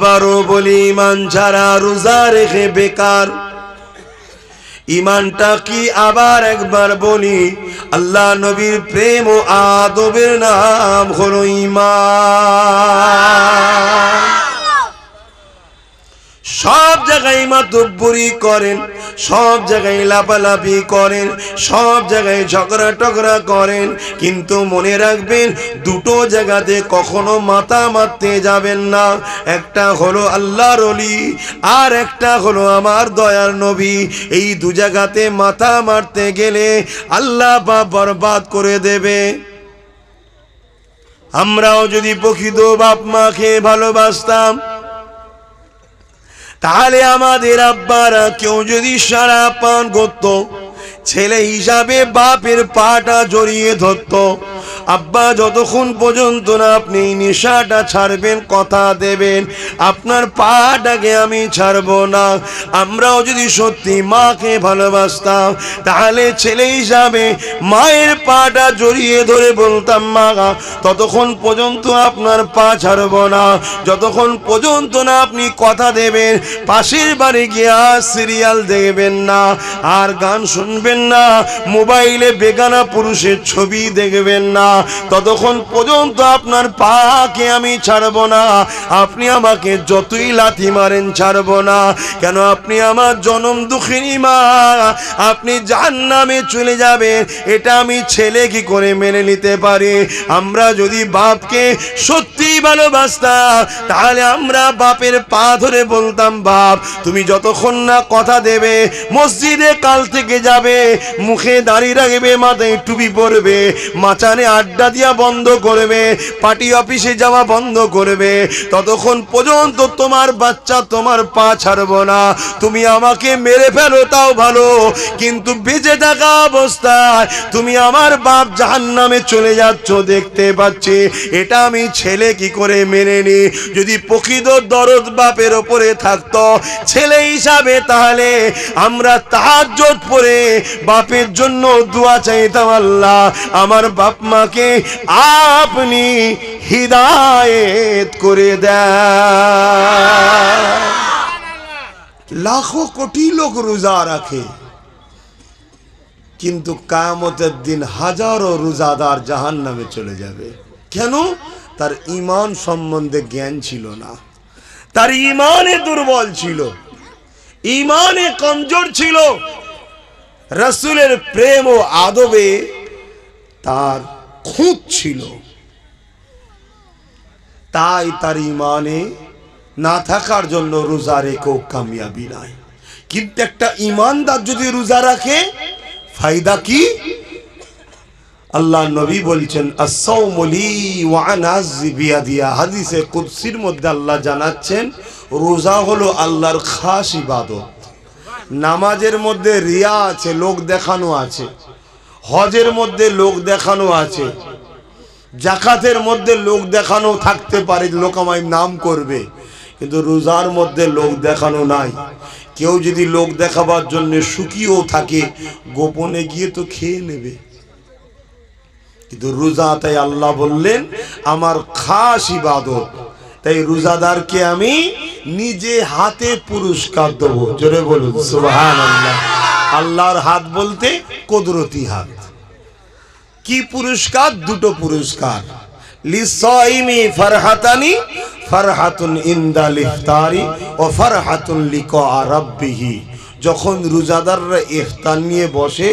আবারও বলি ঈমান ছাড়া রোজা রেখে বেকার। ঈমানটা কি আবার একবার বলি, আল্লাহ নবীর প্রেম ও আদবের নাম হলো ঈমান। সব জায়গায় মাতব্বরি করেন, সব জায়গায় লাপালাপি করেন, সব জায়গায় ঝগড়া টগড়া করেন, কিন্তু মনে রাখবেন দুটো জায়গাতে কখনো মাথা মারতে যাবেন না। একটা হলো আল্লাহর ওলি, আর একটা হলো আমার দয়ার নবী। এই দু জায়গাতে মাথা মারতে গেলে আল্লাহ পাক বরবাদ করে দেবে। আমরাও যদি প্রকৃত বাপ মাকে ভালোবাসতাম, তাহলে আমাদের আব্বারা কেউ যদি সারা পান করত, ছেলে হিসাবে বাপের পাটা জড়িয়ে ধরত, আব্বা যতক্ষণ পর্যন্ত না আপনি নেশাটা ছাড়বেন, কথা দেবেন আপনার পাটাকে আমি ছাড়বো না। আমরাও যদি সত্যি মাকে ভালোবাসতাম, তাহলে ছেলে হিসাবে মায়ের পাটা জড়িয়ে ধরে বলতাম, মা ততক্ষণ পর্যন্ত আপনার পা ছাড়বো না, যতক্ষণ পর্যন্ত না আপনি কথা দেবেন, পাশের বাড়ি গিয়ে সিরিয়াল দেখবেন না, আর গান শুনবেন না, মোবাইলে বেগানা পুরুষের ছবি দেখবেন না, ততক্ষণ পর্যন্ত আপনার পাকে আমি ছাড়বো না। আপনি আমাকে যতই লাথি মারেন ছাড়বো না। কেন? আপনি আমার জনম দুঃখিনী মা, আপনি জাহান্নামে চলে যাবেন, এটা আমি ছেলে কি করে মেনে নিতে পারি? আমরা যদি বাপকে সত্যি ভালোবাসতাম, তাহলে আমরা বাপের পা ধরে বলতাম, বাপ তুমি যতক্ষণ না কথা দেবে, মসজিদে কাল থেকে যাবে, মুখে দাঁড়িয়ে রাখবে, মাথায় টুপি পরবে, মাচানে আড্ডা দিয়া বন্ধ করবে, পার্টি অফিসে যাওয়া বন্ধ করবে, ততক্ষণ পর্যন্ত তোমার বাচ্চা তোমার পা ছাড়বো না। তুমি আমাকে মেরে ফেলো তাও ভালো, কিন্তু বেঁচে থাকা অবস্থায় তুমি আমার বাপ জাহান্নামে চলে যাচ্ছ দেখতে পাচ্ছি, এটা আমি ছেলে কি করে মেনে নি? যদি প্রকৃত দরদ বাপের ওপরে থাকতো ছেলে হিসাবে, তাহলে আমরা তাহাজ্জুদ পড়ে বাপের জন্য দোয়া চাইতাম, আল্লাহ আমার বাপ মাকে আপনি হিদায়েত করে দেন। লাখো কোটি লোক রোজা রাখে, কিন্তু কিয়ামতের দিন হাজারো রোজাদার জাহান্নামে চলে যাবে। কেন? তার ঈমান সম্বন্ধে জ্ঞান ছিল না, তার ঈমানে দুর্বল ছিল, ঈমানে কমজোর ছিল, রাসূলের প্রেম ও আদবে তার খুঁত ছিল, তাই তার ঈমানে না থাকার জন্য রোজা রেখেও কামিয়াবি নাই। কিন্তু একটা ঈমানদার যদি রোজা রাখে, ফায়দা কি? আল্লাহ নবী বলছেন, as-sawmu li wa ana azzi biyadiya। হাদিসে কুদসির মধ্যে আল্লাহ জানাচ্ছেন, রোজা হলো আল্লাহর খাস ইবাদত। নামাজের মধ্যে রিয়া আছে, লোক দেখানো আছে, হজের মধ্যে লোক দেখানো আছে, যাকাতের মধ্যে লোক দেখানো থাকতে পারে, লোক আমায় নাম করবে, কিন্তু রোজার মধ্যে লোক দেখানো নাই। কেউ যদি লোক দেখাবার জন্য শুকিয়েও থাকে, গোপনে গিয়ে তো খেয়ে নেবে। কিন্তু রোজা, তাই আল্লাহ বললেন আমার খাস ইবাদত, তাই রোজাদারকে আমি নিজে হাতে পুরস্কার দেব। জোরে বলুন সুবহানাল্লাহ। আল্লাহর হাত বলতে কুদরতি হাত। কি পুরস্কার? দুটো পুরস্কার। লিসাইমি ফারহাতানি, ফারহাতুন ইনদাল ইফতারি ও ফারহাতুন লিকা রাব্বিহি। যখন রোজাদাররা ইফতার নিয়ে বসে,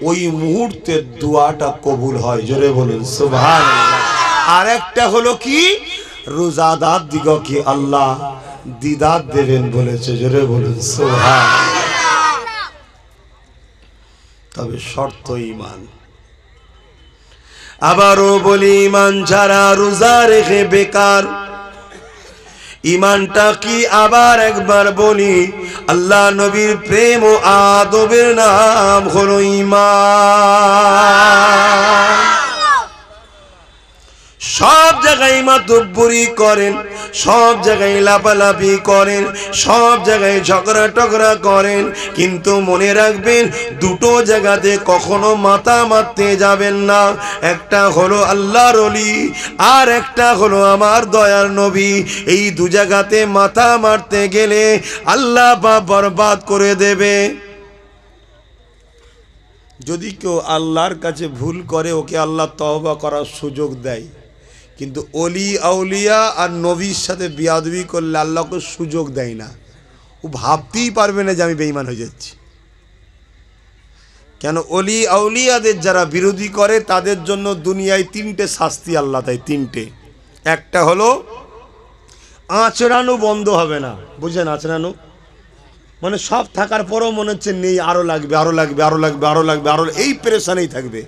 ওই মুহূর্তে দোয়াটা কবুল হয়। জোরে বলুন সুবহানাল্লাহ। আর একটা হলো কি? রোজাদার দিগকে আল্লাহ দিদার দেবেন বলেছে। জোরে বলুন সুবহানাল্লাহ। তবে শর্ত ঈমান। আবারও বলি, ঈমান ছাড়া রোজা রেখে বেকার। ঈমানটা কি আবার একবার বলি, আল্লাহ নবীর প্রেম ও আদবের নাম হলো ঈমান। সব জায়গায় মাতব্বরি করেন, সব জায়গায় লাফালাফি করেন, সব জায়গায় ঝগড়া টগড়া করেন, কিন্তু মনে রাখবেন দুটো জায়গাতে কখনো মাথা মারতে যাবেন না। একটা হলো আল্লাহর ওলি, আর একটা হলো আমার দয়ার নবী। এই দু জায়গাতে মাথা মারতে গেলে আল্লাহ পাক বরবাদ করে দেবে। যদি কেউ আল্লাহর কাছে ভুল করে ওকে আল্লাহ তওবা করার সুযোগ দেয়, কিন্তু অলি আউলিয়া আর নবীর সাথে বিয়াদবি করলে আল্লাহকে সুযোগ দেয় না। ও ভাবতেই পারবে না যে আমি বেঈমান হয়ে যাচ্ছি। কেন? অলি আউলিয়াদের যারা বিরোধী করে তাদের জন্য দুনিয়ায় তিনটে শাস্তি আল্লাহ দেয়, তিনটে। একটা হলো আঁচড়ানো বন্ধ হবে না, বুঝলেন? আঁচড়ানো মানে সব থাকার পরেও মনে হচ্ছে নেই, আরো লাগবে, আরো লাগবে, আরো লাগবে, আরো লাগবে, আরো, এই পেরেশানেই থাকবে,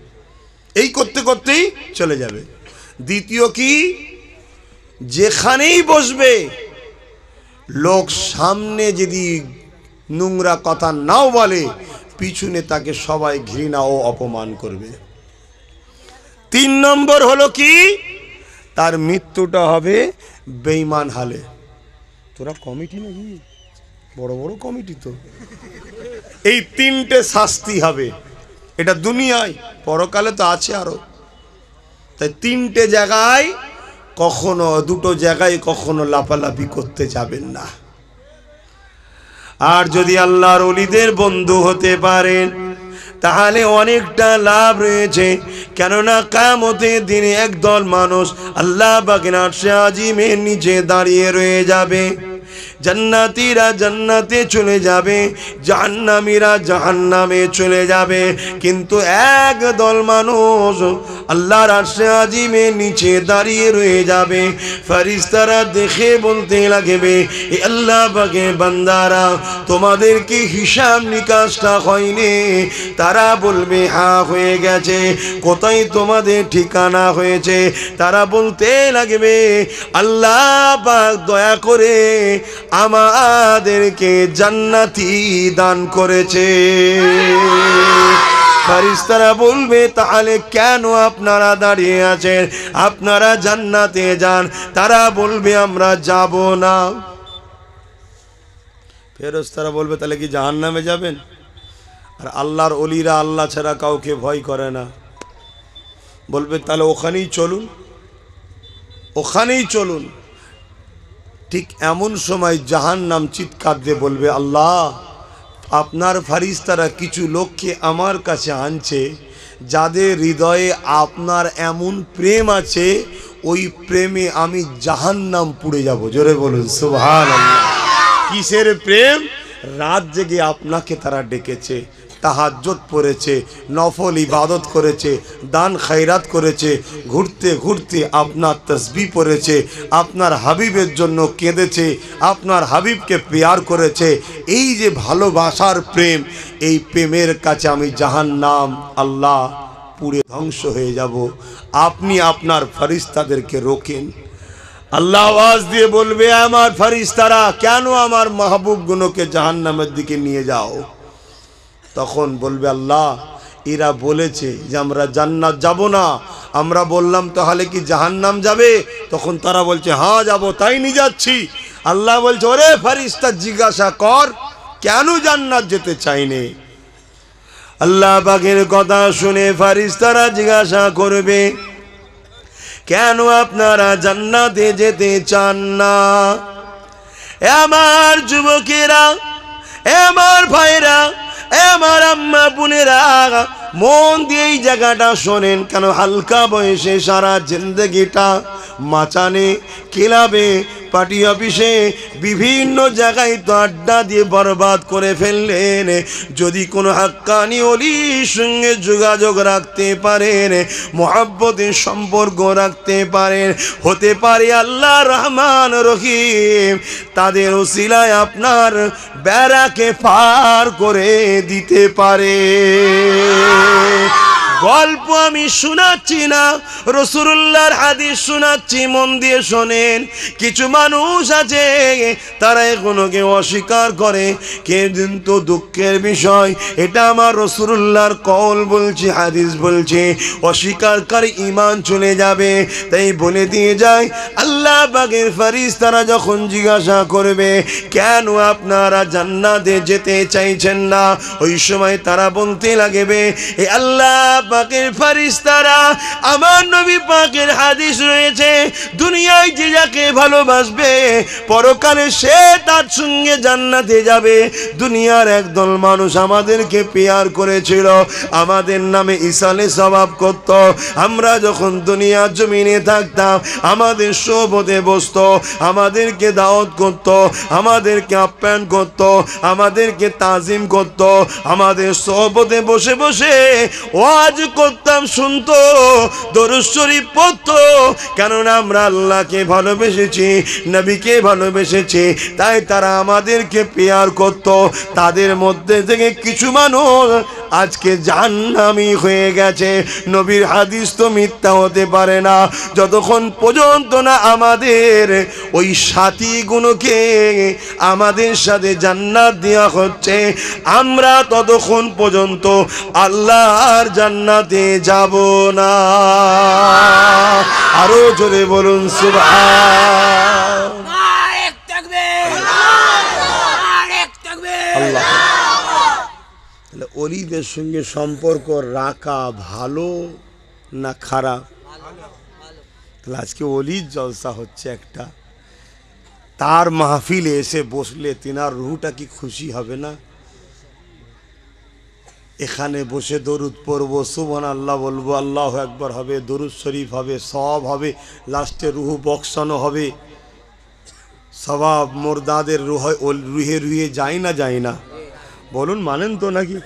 এই করতে করতেই চলে যাবে। দ্বিতীয় কি? যেখানেই বসবে লোক সামনে যদি নোংরা কথা নাও বলে, পিছনে তাকে সবাই ঘৃণা ও অপমান করবে। 3 নম্বর হলো কি? তার মৃত্যুটা হবে বেঈমান হালে। তোরা কমিটি নাকি? বড় বড় কমিটি তো। এই 3টে শাস্তি হবে, এটা দুনিয়ায়, পরকালে তো আছে আরো। তাই 3টে জায়গায় কখনো, 2টো জায়গায় কখনো লাফালাফি করতে যাবেন না। আর যদি আল্লাহর ওলিদের বন্ধু হতে পারেন তাহলে অনেকটা লাভ রয়েছে। কেননা কিয়ামতের দিনে একদল মানুষ আল্লাহ পাকের আরশে আজিমের নিচে দাঁড়িয়ে রয়ে যাবে। জান্নাতীরা জান্নাতে চলে যাবে, জাহান্নামীরা জাহান্নামে চলে যাবে। কিন্তু একদল মানুষ আল্লাহর আরশে আজিমের নিচে দাঁড়িয়ে রয়ে যাবে। ফেরেশতারা দেখে বলতে লাগবে, এ আল্লাহ পাকের বান্দারা, তোমাদের কি হিসাব নিকাশটা হয়নি? তারা বলবে হ্যাঁ হয়ে গেছে। কোথায় তোমাদের ঠিকানা হয়েছে? তারা বলতে লাগবে, আল্লাহ পাক দয়া করে আমাদেরকে জান্নাতি দান করেছে। ফেরেশতারা বলবে, তাহলে কেন আপনারা দাঁড়িয়ে আছেন? আপনারা জান্নাতে যান। তারা বলবে আমরা যাব না। ফেরেশতারা বলবে, তাহলে কি জাহান্নামে যাবেন? আর আল্লাহর ওলিরা আল্লাহ ছাড়া কাউকে ভয় করে না। বলবে তাহলে ওখানেই চলুন, ওখানেই চলুন। ঠিক এমন সময় জাহান্নাম চিৎকার দিয়ে বলবে, আল্লাহ, আপনার ফেরেশতারা কিছু লোককে আমার কাছে আনছে যাদের হৃদয়ে আপনার এমন প্রেম আছে, ওই প্রেমে আমি জাহান্নাম পুড়ে যাব। জোরে বলুন সুবহানাল্লাহ। কিসের প্রেম? রাত জেগে আপনাকে তারা ডেকেছে, তাহাজ্জুদ পড়েছে, নফল ইবাদত করেছে, দান খায়রাত করেছে, ঘুরতে ঘুরতে আপনার তাসবিহ পড়েছে, আপনার হাবিবের জন্য কেঁদেছে, আপনার হাবিবকে প্যার করেছে। এই যে ভালোবাসার প্রেম, এই প্রেমের কাছে আমি জাহান্নাম আল্লাহ পুড়ে ধ্বংস হয়ে যাব। আপনি আপনার ফেরেশতাদেরকে রোকেন। আল্লাহ আওয়াজ দিয়ে বলবে, আমার ফেরেশতারা, কেন আমার মাহবুবগুলোকে জাহান্নামের দিকে নিয়ে যাও? তখন বলবে, আল্লাহ, এরা বলেছে যে আমরা জান্নাত যাব না। আমরা বললাম তাহলে কি জাহান্নাম যাবে? তখন তারা বলছে হ্যাঁ যাব, তাই নিয়ে যাচ্ছি। আল্লাহ বলছে, ওরে ফেরেশতা, জিজ্ঞাসা কর কেন জান্নাত যেতে চাইনি? আল্লাহ পাকের কথা শুনে ফেরেশতারা জিজ্ঞাসা করবে, কেন আপনারা জান্নাতে যেতে চান না? আমার যুবকেরা, আমার ভাইরা, আমার আম্মা বোনেরা, মন দিয়ে এই জায়গাটা শোনেন। কেন? হালকা বয়সে সারা জিন্দগিটা মাচানে, ক্লাবে, পার্টি অফিসে, বিভিন্ন জায়গায় তো আড্ডা দিয়ে বরবাদ করে ফেললেন। যদি কোনো হাক্কানি ওলির সঙ্গে যোগাযোগ রাখতে পারেন, মহব্বতের সম্পর্ক রাখতে পারেন, হতে পারে আল্লাহ রহমান রহিম তাদের ওসিলায় আপনার বেড়াকে পার করে দিতে পারে। গল্প আমি শোনাচ্ছি না, রাসূলুল্লাহর হাদিস শোনাচ্ছি, মন দিয়ে শোনেন। কিছু মানুষ আছে তারা এগুলোকে অস্বীকার করে, কিন্তু দুঃখের বিষয় এটা আমার রাসূলুল্লাহর কওল বলছে, হাদিস বলছে, অস্বীকারকারী ঈমান চলে যাবে। তাই বলে দিয়ে যায়, আল্লাহ পাকের ফেরেশতারা যখন জিজ্ঞাসা করবে কেন আপনারা জান্নাতে যেতে চাইছেন না, ওই সময় তারা বলতে লাগবে, এ আল্লাহ পাকের ফেরেশতারা, আমার নবী পাকের হাদিস রয়েছে, দুনিয়ায় যে যাকে ভালোবাসবে পরকালে সে তার সঙ্গে জান্নাতে যাবে। দুনিয়ার একদল মানুষ আমাদেরকে পেয়ার করেছিল, আমাদের নামে ইসালে সওয়াব করত। আমরা যখন দুনিয়ার জমিনে থাকতাম আমাদের সোহবতে বসত, আমাদেরকে দাওয়াত করত, আমাদেরকে আপ্যায়ন করত, আমাদেরকে তাজিম করত, আমাদের সোহবতে বসে বসে ওয়াজ করতাম, শুনতো, দরুদ শরীফ পড়তো। কেননা আমরা আল্লাহকে ভালোবেসেছি, নবীকে ভালোবেসেছি, তাই তারা আমাদেরকে পেয়ার করত। তাদের মধ্যে থেকে কিছু মানুষ আজকে জাহান্নামী হয়ে গেছে। নবীর হাদিস তো মিথ্যা হতে পারে না, যতক্ষণ পর্যন্ত না আমাদের ওই সাথীগুলোকে আমাদের সাথে জান্নাত দেওয়া হচ্ছে, আমরা ততক্ষণ পর্যন্ত আল্লাহর জান্নাতে যাব না। আরো জোরে বলুন সুবহান। তাহলে ওলিদের সঙ্গে সম্পর্ক রাখা ভালো না খারাপ? তাহলে আজকে ওলির জলসা হচ্ছে একটা, তার মাহফিলে এসে বসলে তিনার রুহটা কি খুশি হবে না? এখানে বসে দরুদ পড়বো, সুবহানাল্লাহ বলবো, আল্লাহু আকবার হবে, দরুদ শরীফ হবে, সওয়াব হবে, লাস্টে রুহ বক্সানো হবে। সওয়াব মুরদাদের রুহে রুহে যায় না, যায় না? বলুন, মানেন তো নাকি?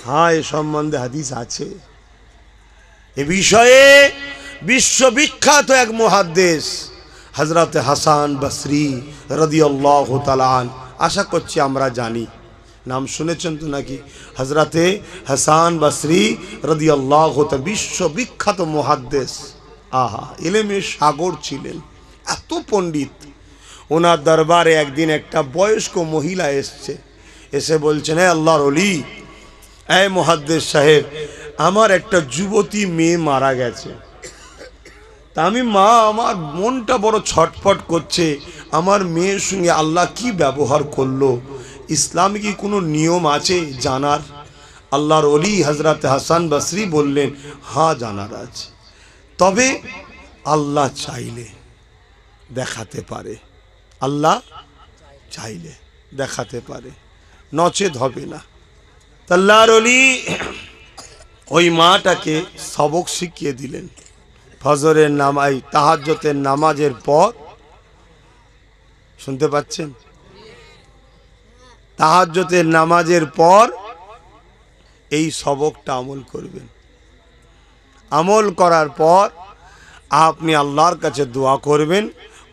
হ্যাঁ, এ সম্বন্ধে হাদিস আছে। এ বিষয়ে বিশ্ববিখ্যাত এক মুহাদ্দিস হযরত হাসান বসরি রাদিয়াল্লাহু তাআলা আন, আশা করছি আমরা জানি, নাম শুনেছেন তো নাকি? হযরতে হাসান বসরি রাদিয়াল্লাহু তাআলা বিশ্ববিখ্যাত মুহাদ্দিস। আহা, ইলমের সাগর ছিলেন, এত পণ্ডিত। ওনার দরবারে একদিন একটা বয়স্ক মহিলা এসছে, এসে বলছেন, হে আল্লাহর ওলি, এ মুহাদ্দিস সাহেব, আমার একটা যুবতী মেয়ে মারা গেছে। তা আমি মা, আমার মনটা বড় ছটফট করছে, আমার মেয়ের সঙ্গে আল্লাহ কি ব্যবহার করলো, ইসলামে কি কোনো নিয়ম আছে জানার? আল্লাহর ওলি হযরত হাসান বসরি বললেন, হ্যাঁ জানার আছে, তবে আল্লাহ চাইলে দেখাতে পারে, আল্লাহ চাইলে দেখাতে পারে, নচেত হবে না। আল্লাহর ওলি ওই মাটাকে সবক শিখিয়ে দিলেন। ফজরের নামাজ, তাহাজ্জুদের নামাজের পর, শুনতে পাচ্ছেন? তাহাজ্জুদের নামাজের পর এই সবকটা আমল করবেন। আমল করার পর আপনি আল্লাহর কাছে দোয়া করবেন,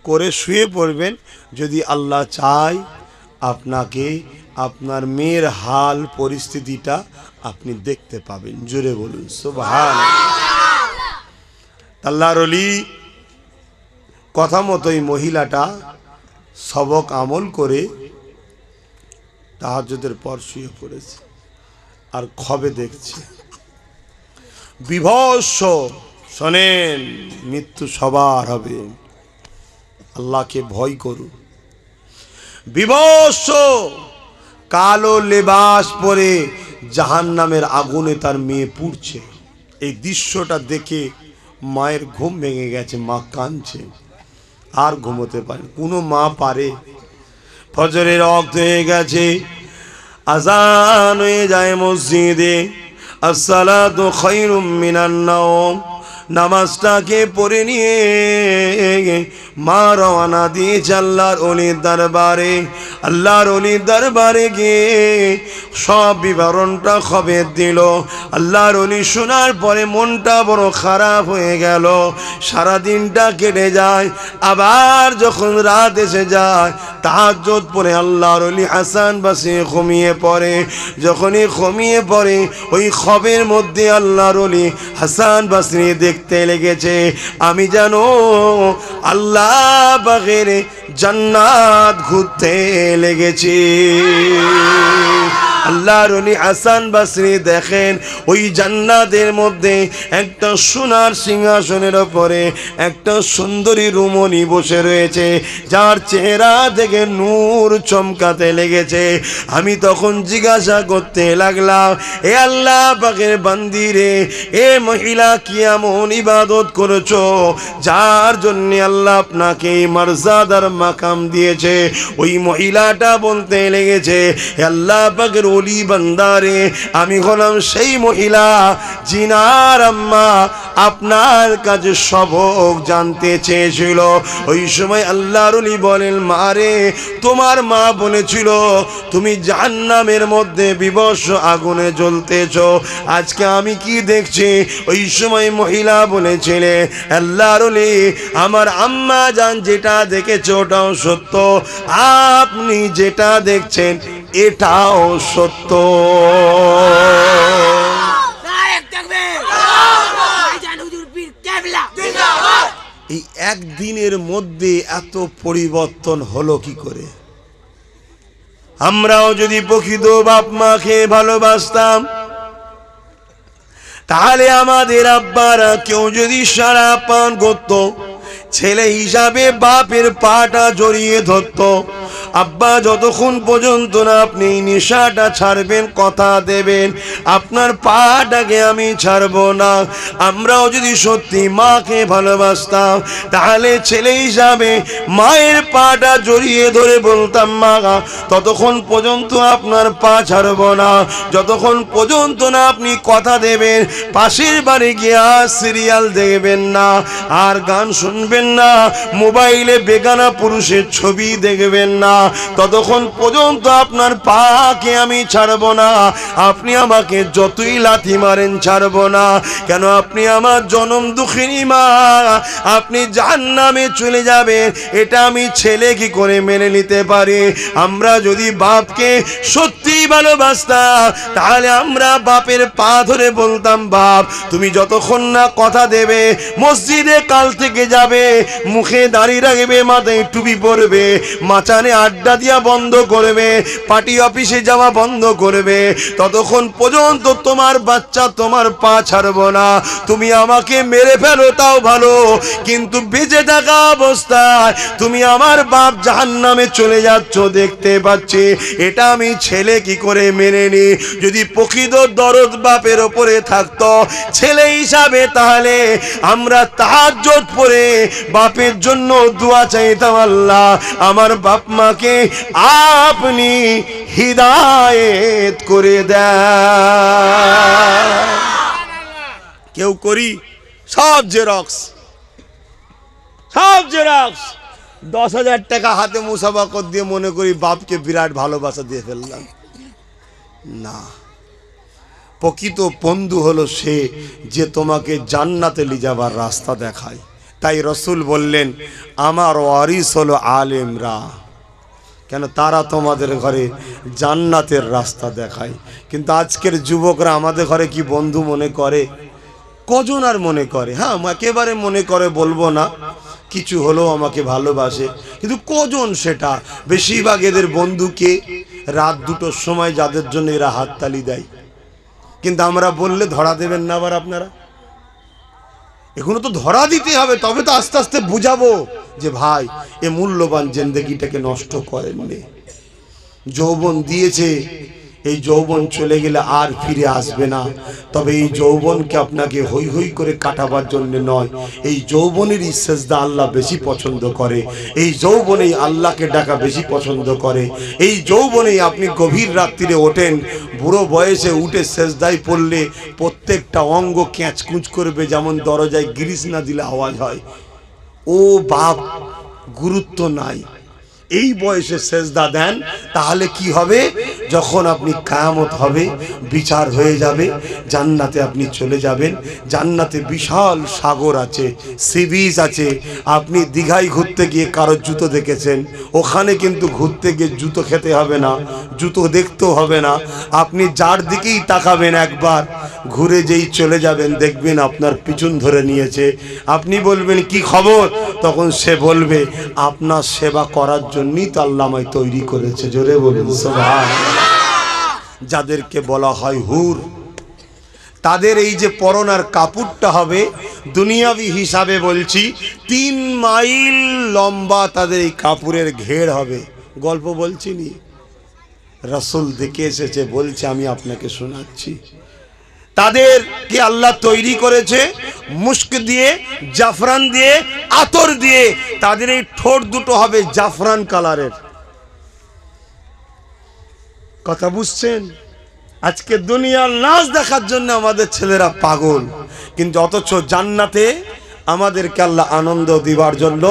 করে শুয়ে পড়বেন। যদি আল্লাহ চায় আপনাকে আপনার মেয়ের হাল পরিস্থিতিটা আপনি দেখতে পাবেন। জোরে বলুন সুবহানাল্লাহ। আল্লাহর ওলি কথা মতোই মহিলাটা সবক আমল করে তাহাজ্জুদের পর শুয়ে পড়েছে, আর খবে দেখছে বিভৎস। শোনেন, মৃত্যু সবার হবে, আল্লাহকে ভয় করুন। বিভৎস কালো লেবাস পরে জাহান্নামের আগুনে তার মেয়ে পুড়ছে। এই দৃশ্যটা দেখে মায়ের ঘুম ভেঙে গেছে, মা কাঁদছে, আর ঘুমোতে পারে। কোনো মা পারে? ফজরের ওয়াক্ত হয়ে গেছে, আযান হয়ে যায় মসজিদে, আসসালাতু খায়রুম মিনান নাওম। নামাজটাকে পড়ে নিয়ে মা রওনা দিয়েছে আল্লাহর ওলির দরবারে। আল্লাহর ওলির দরবারে গিয়ে সব বিবরণটা খবর দিল। আল্লাহর ওলি শোনার পরে মনটা বড় খারাপ হয়ে গেল। সারা দিনটা কেটে যায়, আবার যখন রাত এসে যায় তাহাজ্জুদ পড়ে আল্লাহর ওলি হাসান বসরি ঘুমিয়ে পড়ে। যখনই ঘুমিয়ে পড়ে ওই খবের মধ্যে আল্লাহর ওলি হাসান বসরি দেখতে লেগেছে আমি যেন আল্লাহ পাকের জান্নাত ঘুরতে লেগেছি। আল্লাহর ওলি হাসান বসরি দেখেন ওই জান্নাতের মধ্যে একটা সোনার সিংহাসনের উপরে একটা সুন্দরী রমণী বসে রয়েছে, যার চেহারা থেকে নূর চমকাতে লেগেছে। আমি তখন জিজ্ঞাসা করতে লাগলাম, এ আল্লাহ পাকের বান্দি রে, এ মহিলা কি এমন ইবাদত করেছো যার জন্য আল্লাহ আপনাকে মর্যাদার মাকাম দিয়েছে? ওই মহিলাটা বলতে লেগেছে, আল্লাহ পাকের ওলি বান্দারে, আমি হলাম সেই মহিলা জিনার আম্মা আপনার কাছে সবক জানতে চেয়েছিল। ওই সময় আল্লাহর ওলি বলেন, মারে তোমার মা বলেছিল তুমি জাহান্নামের মধ্যে বিবশ আগুনে জ্বলতেছ, আজকে আমি কি দেখছি? ওই সময় মহিলা বলেছিলে, আল্লাহর ওলি আমার আম্মা জান যেটা দেখেছে ওটাও সত্য, আপনি যেটা দেখছেন এটাও সত্য। এই একদিনের মধ্যে এত পরিবর্তন হলো কি করে? আমরাও যদি প্রকৃত বাপ মাকে ভালোবাসতাম, তাহলে আমাদের আব্বারা কেউ যদি সারা পান করত, ছেলে হিসাবে বাপের পাটা জড়িয়ে ধরত, আব্বা যতক্ষণ পর্যন্ত না আপনি নেশাটা ছাড়বেন, কথা দেবেন আপনার পাটাকে আমি ছাড়বো না। আমরাও যদি সত্যি মাকে ভালোবাসতাম, তাহলে ছেলে হিসাবে মায়ের পাটা জড়িয়ে ধরে বলতাম, মা ততক্ষণ পর্যন্ত আপনার পা ছাড়বো না, যতক্ষণ পর্যন্ত না আপনি কথা দেবেন, পাশের বাড়ি গিয়ে আর সিরিয়াল দেখবেন না, আর গান শুনবেন না, মোবাইলে বেগানা পুরুষের ছবি দেখবেন না, ততক্ষণ পর্যন্ত আপনার পাকে আমি ছাড়বো না। আপনি আমাকে যতই লাথি মারেন ছাড়বো না। কেন? আপনি আমার জনম দুঃখিনী মা, আপনি জাহান্নামে চলে যাবেন, এটা আমি ছেলে কি করে মেনে নিতে পারি? আমরা যদি বাপকে সত্যি ভালোবাসতাম, তাহলে আমরা বাপের পা ধরে বলতাম, বাপ তুমি যতক্ষণ না কথা দেবে, মসজিদে কাল থেকে যাবে, মুখে দাড়ি রাখবে, মাথায় টুপি পরবে, মাচানে আড্ডা দিয়া বন্ধ করবে, পার্টি অফিসে যাওয়া বন্ধ করবে, ততক্ষণ পর্যন্ত তোমার বাচ্চা তোমার পা ছাড়বো না। তুমি আমাকে মেরে ফেলো তাও ভালো, কিন্তু বেঁচে থাকা অবস্থায় তুমি আমার বাপ জাহান্নামে চলে যাচ্ছ দেখতে পাচ্ছি, এটা আমি ছেলে কি করে মেনে নি? যদি প্রকৃত দরদ বাপের ওপরে থাকতো ছেলে হিসাবে, তাহলে আমরা তাহাজ্জুদ পড়ে বাপের জন্য দোয়া চাইতাম, আল্লাহ আমার বাপ মাকে আপনি হিদায়েত করে দেন। কেউ করি সব জেরক্স, সব জেরক্স, 10,000 টাকা হাতে মুসাফাকত দিয়ে মনে করি বাপকে বিরাট ভালোবাসা দিয়ে ফেললাম। না, প্রকৃত বন্ধু হলো সে যে তোমাকে জান্নাতে নিয়ে যাবার রাস্তা দেখায়। তাই রসুল বললেন, আমার ওয়ারিস হলো আলেমরা। কেন? তারা তোমাদের ঘরে জান্নাতের রাস্তা দেখায়। কিন্তু আজকের যুবকরা আমাদের ঘরে কি বন্ধু মনে করে? কজন আর মনে করে? হ্যাঁ, একেবারে মনে করে বলবো না, কিছু হলেও আমাকে ভালোবাসে, কিন্তু কজন সেটা? বেশিরভাগ এদের বন্ধুকে রাত 2টোর সময় যাদের জন্য এরা হাততালি দেয়। কিন্তু আমরা বললে ধরা দেবেন না আবার আপনারা? এখনো তো ধরা দিতে হবে, তবে তো আস্তে আস্তে বুঝাবো যে ভাই এ মূল্যবান জিন্দেগিটাকে নষ্ট করেননি। যৌবন দিয়েছে, এই যৌবন চলে গেলে আর ফিরে আসবে না। তবে এই যৌবনকে আপনাকে হই হই করে কাটাবার জন্য নয়, এই যৌবনেরই সেজদা আল্লাহ বেশি পছন্দ করে, এই যৌবনেই আল্লাহকে ডাকা বেশি পছন্দ করে, এই যৌবনেই আপনি গভীর রাত্রিরে ওঠেন, বুড়ো বয়সে উঠে সেজদায় পড়লে প্রত্যেকটা অঙ্গ ক্যাঁচকুচ করবে, যেমন দরজায় গ্রিস না দিলে আওয়াজ হয়। ও বাপ, গুরুত্ব নাই, এই বয়সে সেজদা দেন, তাহলে কি হবে? যখন আপনি কিয়ামত হবে, বিচার হয়ে যাবে, জান্নাতে আপনি চলে যাবেন। জান্নাতে বিশাল সাগর আছে, সি বিচ আছে। আপনি দীঘায় ঘুরতে গিয়ে কারোর জুতো দেখেছেন, ওখানে কিন্তু ঘুরতে গিয়ে জুতো খেতে হবে না, জুতো দেখতেও হবে না। আপনি যার দিকেই তাকাবেন একবার, ঘুরে যেই চলে যাবেন দেখবেন আপনার পিছন ধরে নিয়েছে। আপনি বলবেন কি খবর, তখন সে বলবে আপনার সেবা করার জন্যই তো আল্লাহ আমায় তৈরি করেছে। জোরে বলুন সুবহানাল্লাহ। যাদেরকে বলা হয় হুর, তাদের এই যে পরনার কাপড়টা হবে দুনিয়াবি হিসাবে বলছি 3 মাইল লম্বা তাদের এই কাপড়ের ঘের হবে। গল্প বলছি নি, রাসূল দেখে এসেছে, বলছে আমি আপনাকে শোনাচ্ছি। তাদেরকে আল্লাহ তৈরি করেছে মুস্ক দিয়ে, জাফরান দিয়ে, আতর দিয়ে। তাদের এই ঠোঁট দুটো হবে জাফরান কালারের। কথা বুঝছেন? আজকে দুনিয়ার নাচ দেখার জন্য আমাদের ছেলেরা পাগল, কিন্তু অথচ জান্নাতে আমাদেরকে আল্লাহ আনন্দ দিবার জন্য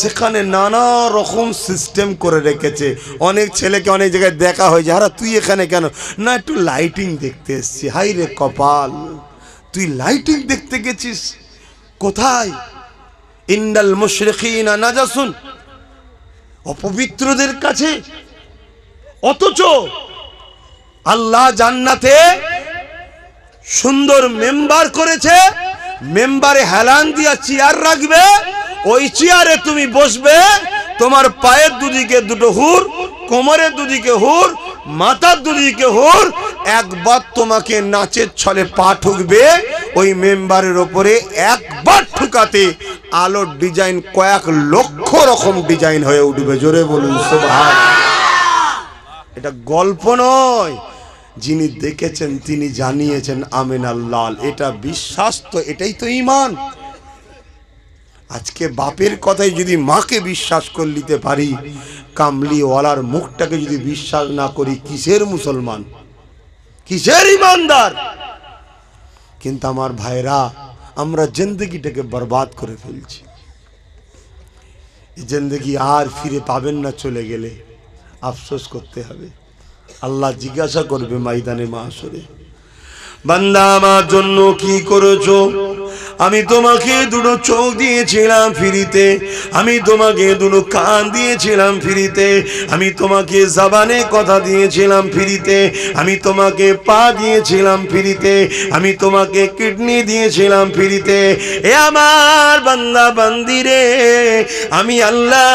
সেখানে নানা রকম সিস্টেম করে রেখেছে। অনেক ছেলেকে অনেক জায়গায় দেখা হয় যে আরে তুই এখানে কেন? না, একটু লাইটিং দেখতে এসছি। হাই রে কপাল, তুই লাইটিং দেখতে গেছিস কোথায়? ইন্নাল মুশরিকিনা নাজাসুন, অপবিত্রদের কাছে। অথচ আল্লাহ জান্নাতে সুন্দর মেম্বার করেছে, মেম্বারে হেলান দিয়া চেয়ার রাখবে, ওই চেয়ারে তুমি বসবে, তোমার পায়ের দুদিকে দুটো হুর, কোমরের দুদিকে হুর, মাথার দুদিকে হুর। একবার তোমাকে নাচের ছলে পা ঠুকবে, ওই মেম্বারের ওপরে একবার ঠুকাতে আলোর ডিজাইন কয়েক লক্ষ রকম ডিজাইন হয়ে উঠবে। জোরে বলুন সুবহানাল্লাহ। এটা গল্প নয়, যিনি দেখেছেন তিনি জানিয়েছেন আমিন আল্লাহ। এটা বিশ্বাস, তো এটাই তো ঈমান। আজকে বাপের কথাই যদি মাকে বিশ্বাস করে নিতে পারি, কামলিওয়ালার মুখটাকে যদি বিশ্বাস না করি, কিসের মুসলমান, কিসের ঈমানদার? কিন্তু আমার ভাইরা, আমরা জিন্দেগিটাকে বরবাদ করে ফেলছি। এই জিন্দেগি আর ফিরে পাবেন না, চলে গেলে আফসোস করতে হবে। আল্লাহ জিজ্ঞাসা করবে ময়দানে মাহশরে, বান্দা আমার জন্য কি করেছো? আমি তোমাকে দুটো চোখ দিয়েছিলাম ফ্রিতে, আমি তোমাকে দুটো কান দিয়েছিলাম ফ্রিতে, আমি তোমাকে জবানে কথা দিয়েছিলাম ফ্রিতে, আমি তোমাকে পা দিয়েছিলাম ফ্রিতে, আমি তোমাকে কিডনি দিয়েছিলাম ফ্রিতে। এ আমার বান্দা বান্দিরে, আমি আল্লাহ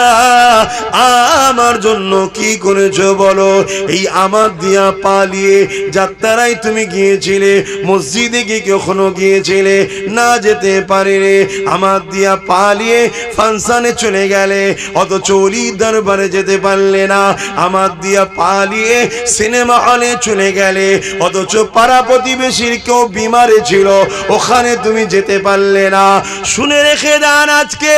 আমার জন্য কি করেছো বলো? এই আমার দিয়া পালিয়ে যাত্রায় তুমি গিয়েছিলে, মসজিদে কি কখনো গিয়েছিলে? না, যেতে পারিনি। আমার দিয়া পালিয়ে ফাংশনে চলে গেলে, অথচ ওলি দরবারে যেতে পারলে না। আমার দিয়া পালিয়ে সিনেমা হলে চলে গেলে, অথচ পাড়া প্রতিবেশীর কেউ বিমারে ছিল, ওখানে তুমি যেতে পারলে না। শুনে রেখে দেন, আজকে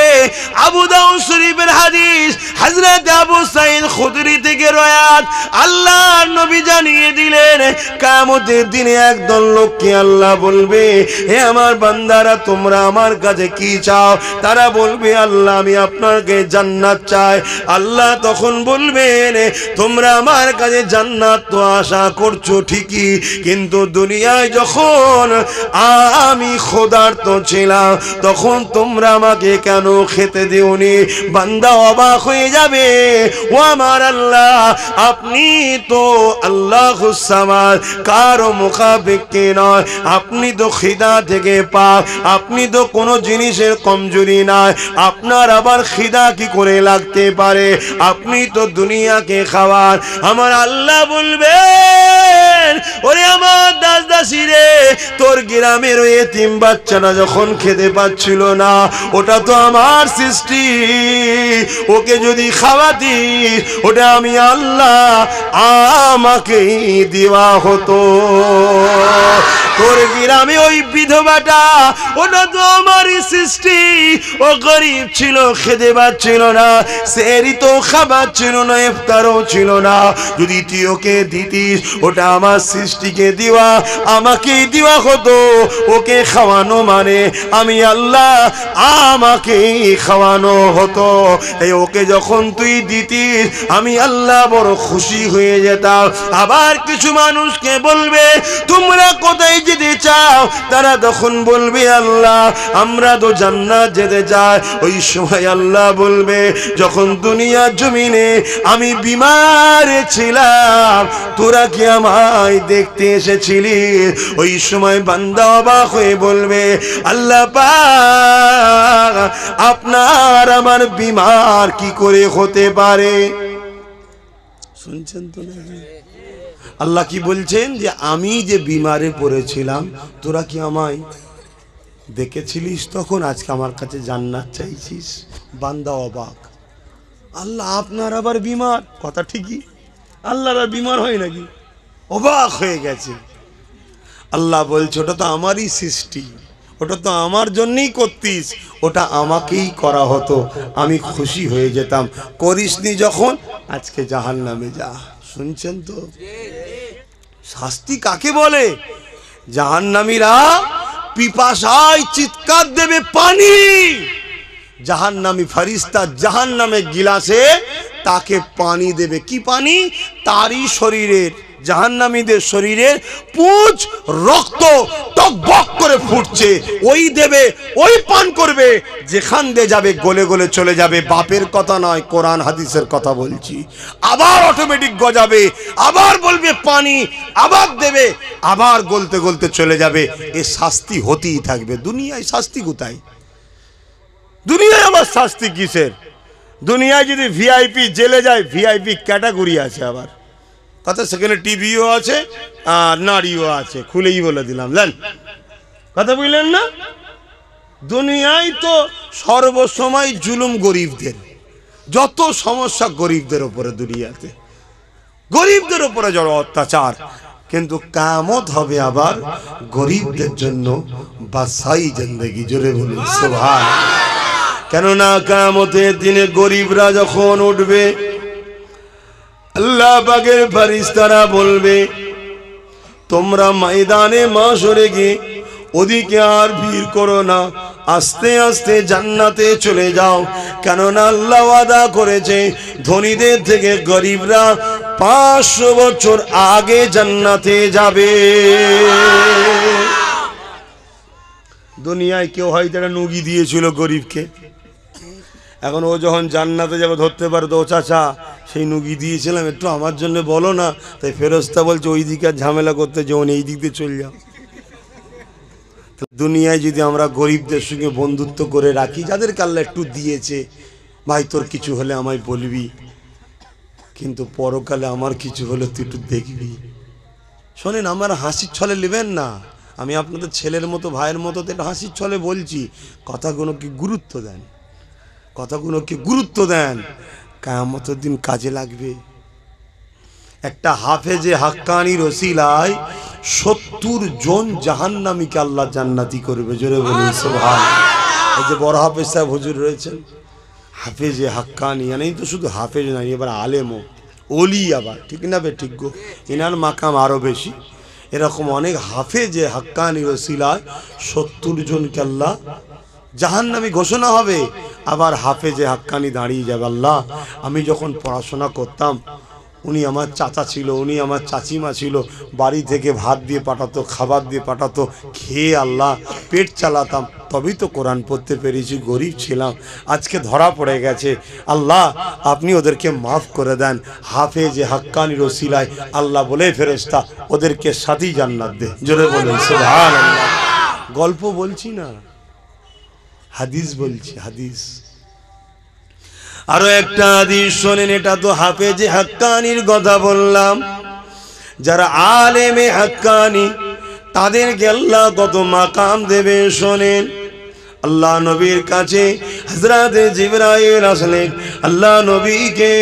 আবু দাউদ শরীফের হাদিস, হযরত আবু সাঈদ খুদরি থেকে রয়াত, আল্লাহর নবী জানিয়ে দিলেন কিয়ামতের দিনে একদল লোককে আল্লাহ বলবে, হে আমার বান্দারা, তোমরা আমার কাছে কি চাও? তারা বলবে, আল্লাহ আমি আপনাকে জান্নাত চাই। আল্লাহ তখন বলবেন, তোমরা আমার কাছে জান্নাত তো আশা করছো ঠিকই, কিন্তু দুনিয়ায় যখন আমি ক্ষুধার্ত ছিলাম তখন তোমরা আমাকে কেন খেতে দিওনি? বান্দা অবাক হয়ে যাবে, ও আমার আল্লাহ, আপনি তো আল্লাহুস সামাদ, কারো মুখাপেক্ষী নয়, আপনি তো খিদা থেকে পাক, আপনি তো কোনো জিনিসের কমজোরি নাই, আপনার আবার খিদা কি করে লাগতে পারে? আপনি তো দুনিয়াকে খাওয়ান। আমার আল্লাহ বলবেন, ওরে আমার দাস দাসী রে, তোর গ্রামের ওই এতিম বাচ্চাটা যখন খেতে পাচ্ছিল না, ওটা তো আমার সৃষ্টি, ওকে যদি খাওয়াতি, ওটা আমি আল্লাহ আমাকেই দেওয়া হতো। তোর গ্রামে ওই বিধবাটা, ওটা তো আমারই সৃষ্টি। ও গরিব ছিল, খেতে পাচ্ছিল না, সেহরি তো খাবার ছিল না, ইফতারও ছিল না। যদি তুই ওকে দিতিস, ওটা আমার সৃষ্টিকে দিওয়া, আমাকেই দিওয়া হতো। ওকে খাওয়ানো মানে আমি আল্লাহ আমাকেই খাওয়ানো হতো। এই ওকে যখন তুই দিতিস, আমি আল্লাহ বড় খুশি হয়ে যেতাম। আবার কিছু মানুষকে বলবে তোমরা কোথায় যেতে চাও, তারা তখন বলবে আল্লাহ আমরা তো জান্নাত যেতে চাই। ওই সময় আল্লাহ বলবে যখন দুনিয়ার জমিনে আমি বিমার ছিলাম, তোরা কি আমায় দেখতে এসেছিলি? ওই সময় বান্দা অবাক হয়ে বলবে আল্লাহ পাক, আপনার আমার বিমার কি করে হতে পারে? শুনছেন তো নাকি? আল্লাহ কি বলছেন যে আমি যে বিমারে পড়েছিলাম, তোরা কি আমায় দেখেছিলিস তখন? আজকে আমার কাছে জান্নাত চাইছিস? বান্দা অবাক, আল্লাহ আপনার আবার বিমার? কথা ঠিকই, আল্লাহর বিমার হয় নাকি? অবাক হয়ে গেছে। আল্লাহ বলছে ওটা তো আমারই সৃষ্টি, ওটা তো আমার জন্যই করতিস, ওটা আমাকেই করা হতো, আমি খুশি হয়ে যেতাম। করিসনি যখন, আজকে জাহান্নামে যা। শুনছেন তো? শাস্তি কাকে বলে? জাহান্নামীরা পিপাসায় চিৎকার দেবে পানি, জাহান্নামী ফেরেশতা জাহান্নামে গিলাসে তাকে পানি দেবে। কি পানি? তারই শরীরের, জাহান্নামীদের শরীরের পুঁজ রক্ত টকবক করে ফুটছে, ওই দেবে, ওই পান করবে, যেখান দিয়ে যাবে গলে গলে চলে যাবে। বাপের কথা নয়, কোরআন হাদিসের কথা বলছি। আবার অটোমেটিক গজাবে, আবার বলবে পানি, আবার দেবে, আবার গলতে গলতে চলে যাবে। এ শাস্তি হতেই থাকবে। দুনিয়ায় শাস্তি কোথায়? দুনিয়ায় আবার শাস্তি কিসের? দুনিয়ায় যদি ভিআইপি জেলে যায়, ভিআইপি ক্যাটাগরি আছে আবার, কথা সেখানে টিভিও আছে আর নারীও আছে, খুলেই বলে দিলাম। জান কথা বুঝলেন না? দুনিয়ায় তো সর্বসময় জুলুম গরিবদের, যত সমস্যা গরিবদের উপরে, দুনিয়াতে গরিবদের উপরে জড় অত্যাচার। কিন্তু কিয়ামত হবে আবার গরিবদের জন্য বাসাই জিন্দেগি। জোরে বলুন সুবহানাল্লাহ। কেননা কিয়ামতের দিনে গরিবরা যখন উঠবে, আল্লাহ পাকের ফেরেশতারা বলবে তোমরা ময়দানে মাশরে গিয়ে ওদিকে আর ভিড় করো না, আস্তে আস্তে জান্নাতে চলে যাও। কেননা আল্লাহ ওয়াদা করেছে ধনীদের থেকে গরিবরা 500 বছর আগে জান্নাতে যাবে। দুনিয়ায় কেউ হয়তো একটা নুগি দিয়েছিল গরিবকে, এখন ও যখন জান্নাতে যাবে ধরতে পারে তো, ও চাচা সেই নুগি দিয়েছিলাম, একটু আমার জন্য বলো না। তাই ফেরেশতা বলছে ওই দিকে আর ঝামেলা করতে যেমন এই দিক দিয়ে চলে যাও। তো দুনিয়ায় যদি আমরা গরিবদের সঙ্গে বন্ধুত্ব করে রাখি, যাদেরকে আল্লাহ একটু দিয়েছে, ভাই তোর কিছু হলে আমায় বলবি, কিন্তু পরকালে আমার কিছু হলে তুই একটু দেখবি। শোনেন, আমার হাসির ছলে নেবেন না, আমি আপনাদের ছেলের মতো, ভাইয়ের মতো, তো এটা হাসির ছলে বলছি। কথাগুলোকে গুরুত্ব দেন, কথাগুলোকে গুরুত্ব দেন, কিয়ামতের দিন কাজে লাগবে। একটা হাফেজে হাক্কানির ওসিলায় 70 জন জাহান্নামীকে আল্লাহ জান্নাতি করবে। জোরে বলুন সুবহানাল্লাহ। এই যে বড় হাফেজ সাহেব হুজুর রয়েছেন, হাফেজে হাক্কানি, মানে তো শুধু হাফেজ নাই, এবার আলেমও, ওলি আবার, ঠিক না বে? ঠিক গো, এনার মাকাম আরো বেশি। এরকম অনেক হাফেজে হাক্কানির ওসিলায় 70 জনকে আল্লাহ জাহান্নামী ঘোষণা হবে। আবার হাফেজে হাক্কানি দাঁড়িয়ে যাবে, আল্লাহ আমি যখন পড়াশোনা করতাম, উনি আমার চাচা ছিল, উনি আমার চাচিমা ছিল, বাড়ি থেকে ভাত দিয়ে পাঠাতো, খাবার দিয়ে পাঠাতো, খেয়ে আল্লাহ পেট চালাতাম, তবেই তো কোরআন পড়তে পেরেছি, গরিব ছিলাম, আজকে ধরা পড়ে গেছে, আল্লাহ আপনি ওদেরকে মাফ করে দেন। হাফেজে হাক্কানির ওসিলায় আল্লাহ বলে ফেরেশতা ওদেরকে সাথী জান্নাত দে। জোরে বলেন সুবহানাল্লাহ। গল্প বলছি না, হাদিস বলছি, হাদিস। আরো একটা হাদিস শোনেন, এটা তো হাফেজে হাক্কানির কথা বললাম, যারা আলেমে হাক্কানি তাদেরকে আল্লাহ কত মাকাম দেবে শোনেন। আল্লাহ নবীর কাছে হযরত জিবরাইল আসলেন, আল্লাহ নবীকে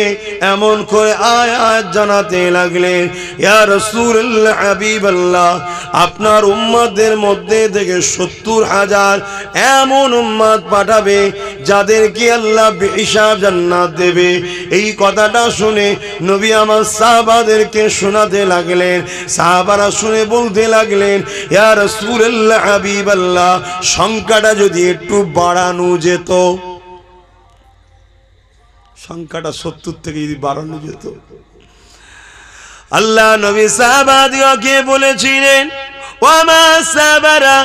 এমন করে আয়াত জানাতে লাগলেন, ইয়া রাসূলুল্লাহ হাবিবাল্লাহ, আপনার উম্মতদের মধ্যে থেকে 70,000 এমন উম্মত পাঠাবে যাদেরকে আল্লাহ বেহিসাব জান্নাত দেবে। এই কথাটা শুনে নবী আমার সাহাবাদেরকে শোনাতে লাগলেন। সাহাবারা শুনে বলতে লাগলেন, ইয়া রাসূলুল্লাহ হাবিবাল্লাহ, সংখ্যাটা যদি একটু বাড়ানো যেত, সংখ্যাটা 70 থেকে যদি বাড়ানো যেত। আল্লাহ নবী সাহাবাদিওকে বলেছিলেন, ওয়ামা সাবারা,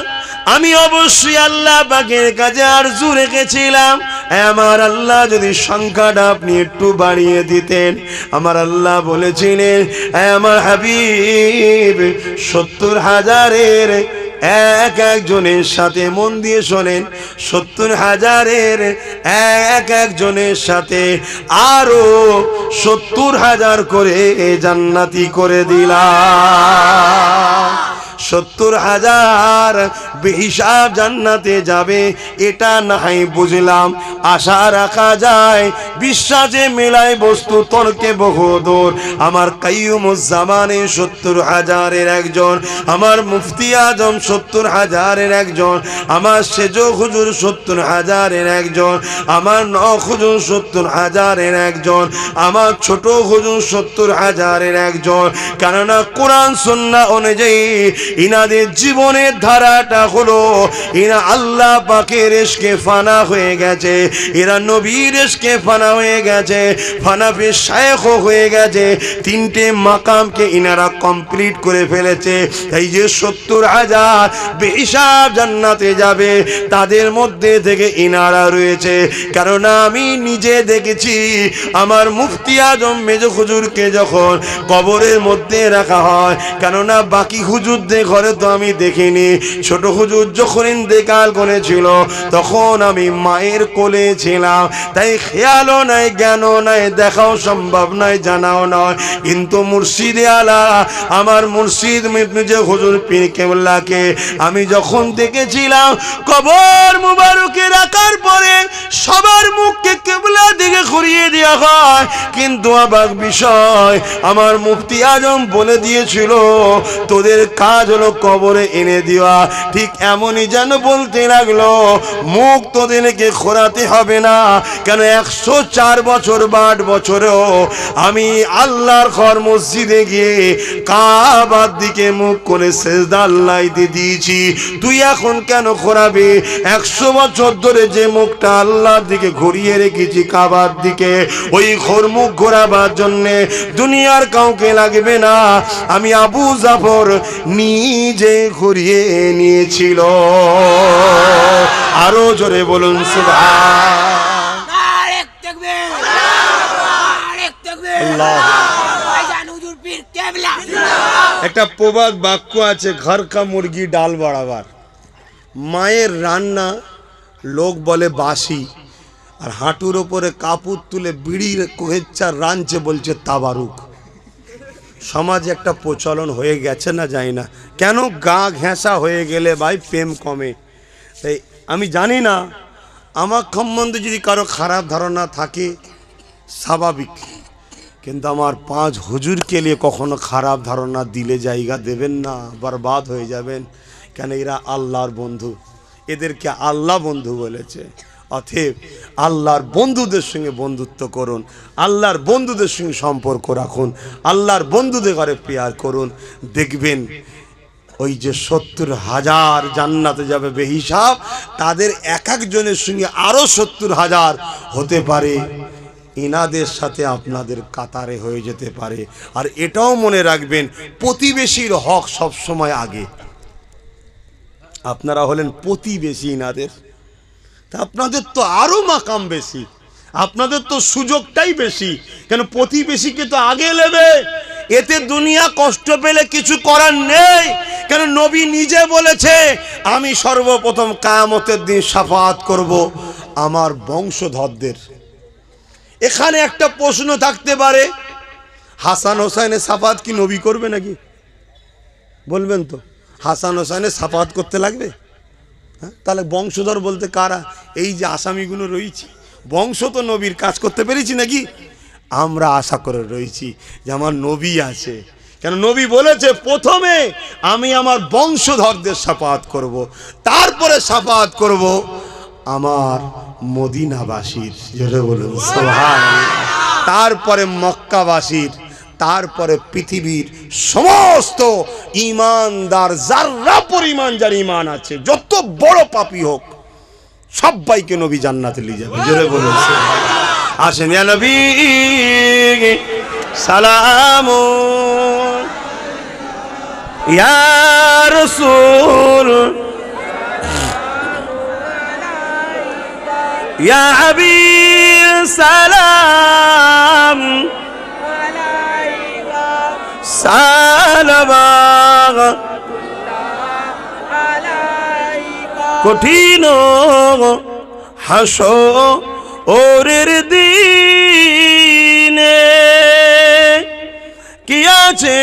আমি অবশ্যই আল্লাহ পাকের কাছে আরজু রেখেছিলাম, আমার আল্লাহ যদি সংখ্যাটা আপনি একটু বাড়িয়ে দিতেন। আমার আল্লাহ বলেছিলেন, আমার হাবিব 70,000-এর এক একজনের সাথে, মন দিয়ে শোনেন, 70,000-এর এক একজনের সাথে আরো 70,000 করে জান্নাতি করে দিলাম। 70,000 বেহিসাব জান্নাতে যাবে, এটা নাই বুঝলাম, আশা রাখা যায়, বিশ্বাসে মেলায় বস্তু তর্কে বহুদূর। আমার কাইয়ুমুজ্জামানে 70,000-এর একজন, আমার মুফতি আজম 70,000-এর একজন, আমার সেজ হুজুর 70,000-এর একজন, আমার নখ হুজুর 70,000-এর একজন, আমার ছোট হুজুর 70,000-এর একজন। কেননা কোরআন সুন্নাহ অনুযায়ী ইনাদের জীবনের ধারাটা হলো, এরা আল্লাহ পাকের ইশকে ফানা হয়ে গেছে, এরা নবীর ইশকে ফানা হয়ে গেছে, ফানাফি শায়েখ হয়ে গেছে, 3টে মাকামকে ইনারা কমপ্লিট করে ফেলেছে। এই যে 70,000 বেহিসাব জান্নাতে যাবে, তাদের মধ্যে থেকে ইনারা রয়েছে। কারণ আমি নিজে দেখেছি, আমার মুফতি আজম মেজ হুজুরকে যখন কবরের মধ্যে রাখা হয়, কেননা বাকি হুজুরদের ঘরে তো আমি দেখিনি, ছোট হুজুর যখন ইন্তেকাল করেছিল তখন আমি মায়ের কোলে ছিলাম, তাই খেয়ালও নাই, জ্ঞানও নাই, দেখাও সম্ভব নয়, জানাও নয়। কিন্তু মুর্শিদে আলা, আমার মুর্শিদ মেজে হুজুর পীর কেবলাকে আমি যখন দেখেছিলাম, কবর মুবারকে রাখার পরে সবার মুখকে কেবলা দিকে ঘুরিয়ে দেওয়া হয়, কিন্তু অবাক বিষয়, আমার মুফতি আজম বলে দিয়েছিল, তোদের কাজ হলো কবরে এনে দেওয়া। ঠিক এমনই যেন বলতে লাগলো, মুখ তোদেরকে খোরাতে হবে না, কেন 104 বছর 8 বছরেও আমি আল্লাহর ঘর মসজিদে গিয়ে কাবার দিকে মুখ করে সেজদা আল্লাহকে দিয়েছি, তুই এখন কেন খোরাবি? 100 বছর ধরে যে মুখটা আল্লাহর দিকে ঘুরিয়ে রেখেছি কাবার দিকে, ওই ঘোর মুখ ঘোরাবার জন্যে দুনিয়ার কাউকে লাগবে না, আমি আবু জাফর নিজে ঘুরিয়ে নিয়েছিল। আরো জোরে বলুন একটা প্রবাদ বাক্য আছে, ঘর কা মুরগি ডাল বরাবর। মায়ের রান্না লোক বলে বাসি, আর হাঁটুর ওপরে কাপড় তুলে বিড়ির কোহেচ্ছার রাঁধছে বলছে তাবারুক। সমাজে একটা প্রচলন হয়ে গেছে না, জানি না কেন, গা ঘেঁষা হয়ে গেলে ভাই প্রেম কমে। তাই আমি জানি না, আমার সম্বন্ধে যদি কারো খারাপ ধারণা থাকে স্বাভাবিক, কিন্তু আমার 5 হুজুরকে নিয়ে কখনো খারাপ ধারণা দিলে জায়গা দেবেন না, বরবাদ হয়ে যাবেন। কেন এরা আল্লাহর বন্ধু, এদেরকে আল্লাহ বন্ধু বলেছে। অতএব আল্লাহর বন্ধুদের সঙ্গে বন্ধুত্ব করুন, আল্লাহর বন্ধুদের সঙ্গে সম্পর্ক রাখুন, আল্লাহর বন্ধুদের ঘরে প্রেয়ার করুন, দেখবেন ওই যে 70,000 জান্নাতে যাবে বেহিসাব, তাদের এক একজনের সঙ্গে আরো 70,000 হতে পারে, ইনাদের সাথে আপনাদের কাতারে হয়ে যেতে পারে। আর এটাও মনে রাখবেন, প্রতিবেশীর হক সব সময় আগে। আপনারা হলেন প্রতিবেশী ইনাদের, তা আপনাদের তো আরো মাকাম বেশি, আপনাদের তো সুযোগটাই বেশি। কেন প্রতিবেশীকে তো আগে নেবে, এতে দুনিয়া কষ্ট পেলে কিছু করার নেই। কেন নবী নিজে বলেছে, আমি সর্বপ্রথম কিয়ামতের দিন শাফাআত করব আমার বংশধরদের। এখানে একটা প্রশ্ন থাকতে পারে, হাসান হোসেনের শাফাআত কি নবী করবে নাকি? বলবেন তো, হাসান হোসেনের শাফাআত করতে লাগবে? হ্যাঁ, তাহলে বংশধর বলতে কারা? এই যে আসামিগুলো রয়েছে, বংশ তো নবীর, কাজ করতে পেরেছি নাকি? আমরা আশা করে রয়েছি যে আমার নবী আছে, কেন নবী বলেছে প্রথমে আমি আমার বংশধরদের শাফাআত করব, তারপরে শাফাআত করব আমার মদিনাবাসীর, জোরে বলুন সুবহানাল্লাহ, তারপরে মক্কাবাসীর, তারপরে পৃথিবীর সমস্ত ঈমানদার, যারা পরিমাণ যার ঈমান আছে, যত বড় পাপী হোক সবাইকে নবী জান্নাতে নিয়ে যাবে, জোরে বলুন সুবহানাল্লাহ। আসেন ইয়া নবী সালামুন ইয়া রাসূল ইয়া হাবিব সালাম সালাম কঠিন হাসরের দিনে কি আছে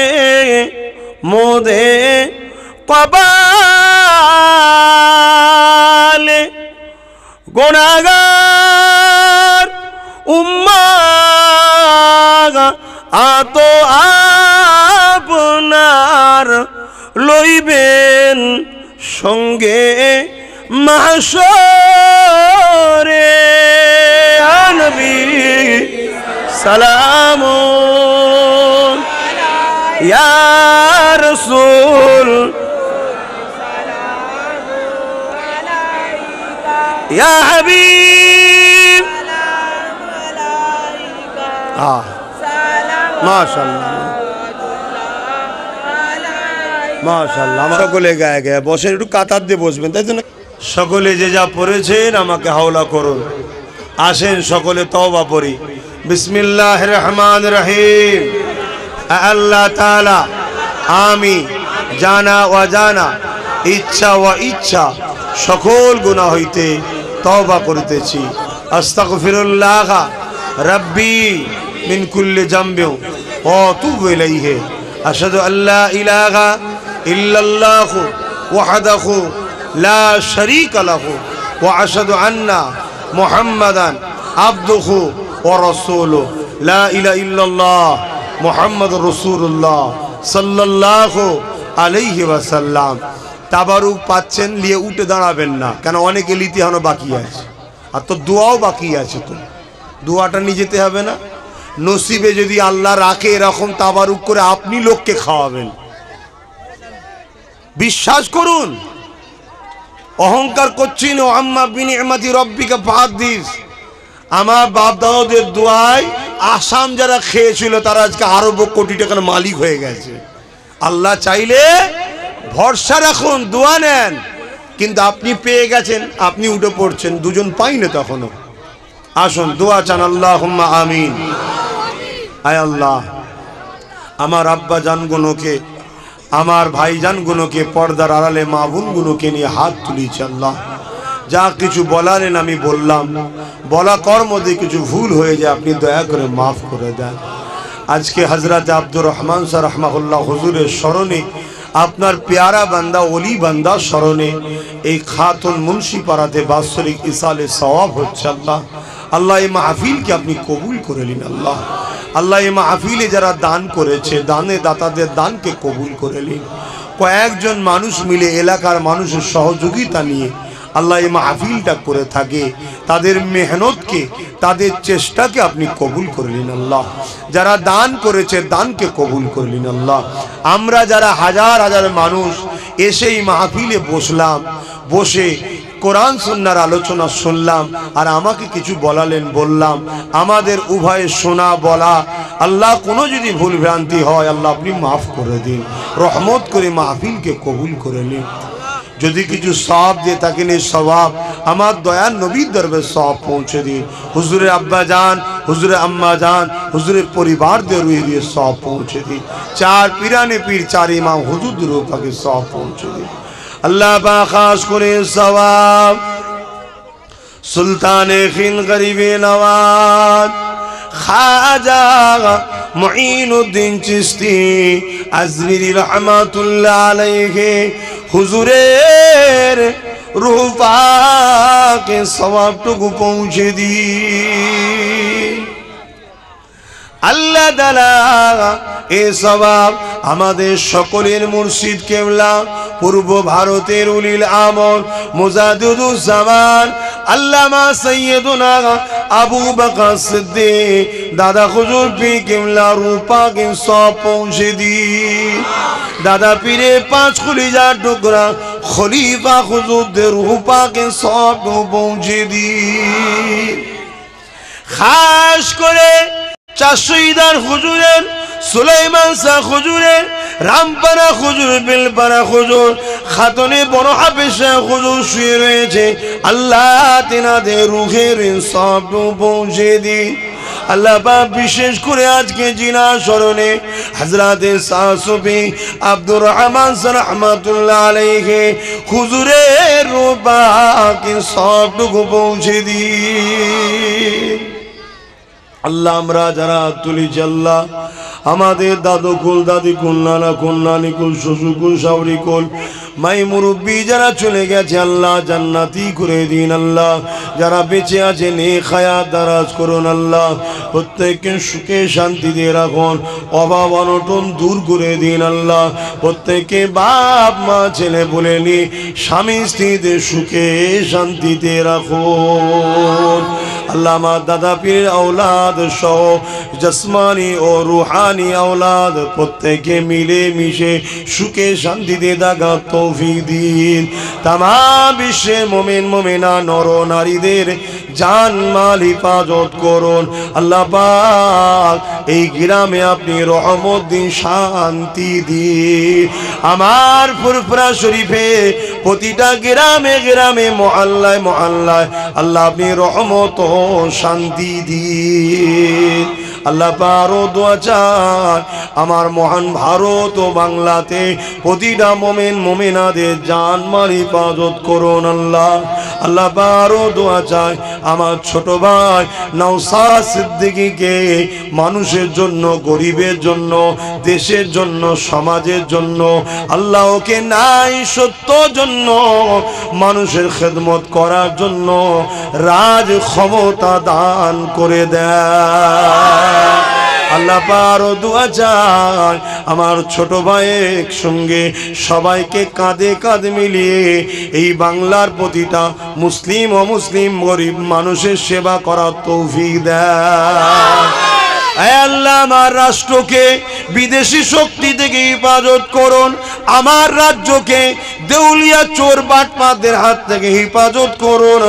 মোদে কপালে, গুনাহগার উম্মাহ আতো আপনার লইবেন সঙ্গে মাহশরে। নবী সালামুন ইয়া রাসূল ইয়া হাবিব। মাশাআল্লাহ মাশাআল্লাহ। আমরা সকলে গায়ে গায়ে বসে, একটু কাতার দিয়ে বসবেন, তাই তো না? সকলে যে যা পড়েছেন আমাকে হাওলা করুন। আসেন সকলে তওবা পড়ি। বিসমিল্লাহির রহমানির রহিম। আল্লাহ তাআলা আমি জানা অজানা, ইচ্ছা ও ইচ্ছা সকল গুনাহ হইতে তওবা করিতেছি। আস্তাগফিরুল্লাহ রাব্বি মিন কুল্লি যামবিন ওয়া আতুবু ইলাইহি। আশহাদু আল্লা ইলাহা ইল্লাল্লাহু ওয়াহদাহু লা শারীকা লাহু ওয়া আশহাদু আন্না মুহাম্মাদান আবদুহু ওয়া রাসূলুহু। লা ইলাহা ইল্লাল্লাহ মুহাম্মাদুর রাসূলুল্লাহ সাল্লাল্লাহু আলাইহি ওয়াসাল্লাম। তাবারুক পাচ্ছেন, নিয়ে উঠে দাঁড়াবেন না, কেন অনেকে লিতে এখনো বাকি আছে, আর তো দোয়াও বাকি আছে, তো দোয়াটা নিয়ে যেতে হবে না? নসিবে যদি আল্লাহ রাখে এরকম তাবারুক করে আপনি লোককে খাওয়াবেন, বিশ্বাস করুন। অহংকার করছেন, ও আম্মা বিনিআমাতি রাব্বিকা ফাহাদ্দিস। আমার বাপ দাদাদের দোয়ায় আসাম যারা খেয়েছিল তারা আজকে আরব কোটি টাকার মালিক হয়ে গেছে। আল্লাহ চাইলে ভরসা রাখুন, দোয়া নেন, কিন্তু আপনি পেয়ে গেছেন, আপনি উঠে পড়ছেন, দুজন পাইনি তখনও। আসুন দোয়া চান, আল্লাহুম্মা আমিন। আয় আল্লাহ, আমার আব্বা জানগুলোকে, আমার ভাই জানগুলোকে, পর্দার আড়ালে মা বোনগুলোকে নিয়ে হাত তুলিছি। আল্লাহ, যা কিছু বলালেন আমি বললাম, বলা কর্ম দিয়ে কিছু ভুল হয়ে যায় আপনি দয়া করে মাফ করে দেন। আজকে হযরত আব্দুর রহমান স্যার রাহমাহুল্লাহ হুজুরের স্মরণে, আপনার পেয়ারা বান্দা ওলি বান্দা স্মরণে এই খাতুন মুন্সি পাড়াতে বাৎসরিক ইসালে সওয়াব হচ্ছে। আল্লাহ, আল্লাহ এই মাহফিলকে আপনি কবুল করে নিন। আল্লাহ, আল্লাহ এই মাহফিলে যারা দান করেছে, দানে দাতাদের দানকে কবুল করে নিন। কয়েকজন মানুষ মিলে এলাকার মানুষের সহযোগিতা নিয়ে আল্লাহ এই মাহফিলটা করে থাকে, তাদের মেহনতকে, তাদের চেষ্টাকে আপনি কবুল করে নিন। আল্লাহ, যারা দান করেছে দানকে কবুল করে নিন। আল্লাহ, আমরা যারা হাজার হাজার মানুষ এসে এই মাহফিলে বসলাম, বসে কোরআন সুন্নাহর আলোচনা শুনলাম, আর আমাকে কিছু বলালেন, বললাম, আমাদের উভয়ে শোনা বলা, আল্লাহ কোনো যদি ভুল ভ্রান্তি হয় আল্লাহ আপনি মাফ করে দিন, রহমত করে মাহফিলকে কবুল করে নিন। যদি কিছু সওয়াব দিয়ে থাকেন, এই সওয়াব আমার দয়ার নবীর দরবারে সওয়াব পৌঁছে দিন। হুজুরের আব্বা জান, হুজুরের আম্মা জান, হুজুরের পরিবারদের রুহে দিয়ে সওয়াব পৌঁছে দিন। চার পীরানে পীর, চার ইমাম হুজুরদের রূহে সওয়াব পৌঁছে দিন। আল্লাহ পাক খাস করে সওয়াব সুলতানে খিন গরিবে নওয়াজ খাজা মুঈনুদ্দিন চিশতি আজমিরি রহমাতুল্লাহ আলাইহি হুজুরের রূহ পাকে সওয়াবটুকু পৌঁছে দিন। আল্লাহ তাআলা এই সওয়াব আমাদের সকলের মুর্শিদ কেবলা পূর্ব ভারতের উলিল আমল মুজাদ্দিদুজ জামান আল্লামা সাইয়্যিদুনা আবু বকর সিদ্দিক দাদা হুজুর পীর কেবলা রূহ পাকে সওয়াব পৌঁছে দিন। দাদা পীরে পাঁচ খলিজার টুকরা খলিফা হুজুরদের রূহ পাকে সওয়াব পৌঁছে দিন। খাস করে চাষইদার হুজুরের, সুলাইমান শাহ হুজুরের, রামপাড়া হুজুর, বেলপাড়া হুজুর, খাতনে বড় হাফেজা হুজুর শুয়ে রয়েছে। আল্লাহ তেনাদের রূহের সওয়াব পৌঁছে দিন। আল্লাহ পাক বিশেষ করে আজকে জিনা স্মরণে হযরতে শাহ সুফি আব্দুর রহমান রাহমাতুল্লাহ আলাইহি হুজুরের রূহ পাকে সওয়াবটুকু পৌঁছে দিন। আল্লাহ আমরা যারা তুলেছি আল্লাহ আমাদের দাদু কুল, দাদি কুল, নানা কুল, নানি কুল, শ্বশুর কুল, শাওরি কুল, মাই মুরব্বী যারা চলে গেছে আল্লাহ জান্নাতি করে দিন। আল্লাহ যারা বেঁচে আছে নেক হায়াত দারাজ করুন। আল্লাহ প্রত্যেককে সুখে শান্তিতে রাখুন, অভাব অনটন দূর করে দিন। আল্লাহ প্রত্যেককে বাপ মা ছেলে বলেনি স্বামী স্ত্রীতে সুখে শান্তিতে রাখুন। আল্লাহ আমার দাদা পীরের আওলাদ সহ জসমানি ও রুহানি আওলাদ প্রত্যেকে মিলে মিশে সুখে শান্তিতে দাগা তৌফিক দিন। তামাম বিশ্বের মুমিন মুমিনা নর নারীদের জান মাল হিফাজত করুন। আল্লাহ পাক এই গ্রামে আপনি রহমত দিন, শান্তি দিন। আমার ফুরফুরা শরীফে প্রতিটা গ্রামে গ্রামে মহল্লায় মহল্লায় আল্লাহ আপনি রহমত ও শান্তি দিন। আল্লাহ পারো দোয়া চাই আমার মহান ভারত ও বাংলাতে প্রতিটা মুমিন মুমিনাদের জান মাল হিফাজত করুন। আল্লাহ আল্লাহ পারো দোয়া চাই আমার ছোট ভাই নওশাদ সিদ্দিকীকে মানুষের জন্য, গরিবের জন্য, দেশের জন্য, সমাজের জন্য আল্লাহ ওকে নাই সত্য জন্য মানুষের খেদমত করার জন্য রাজ ক্ষমতা দান করে দেয়। আল্লাহ পারো দোয়া চাই আমার ছোট ভাইয়ের সঙ্গে সবাইকে কাঁধে কাঁধ মিলিয়ে এই বাংলার প্রতিটা মুসলিম অমুসলিম গরিব মানুষের সেবা করার তৌফিক দেয়। আল্লাহ আমার রাষ্ট্রকে বিদেশি শক্তি থেকে হেফাজত করুন। আমার রাজ্যকে দেউলিয়া চোর বাটপাদের হাত থেকে হেফাজত করুন।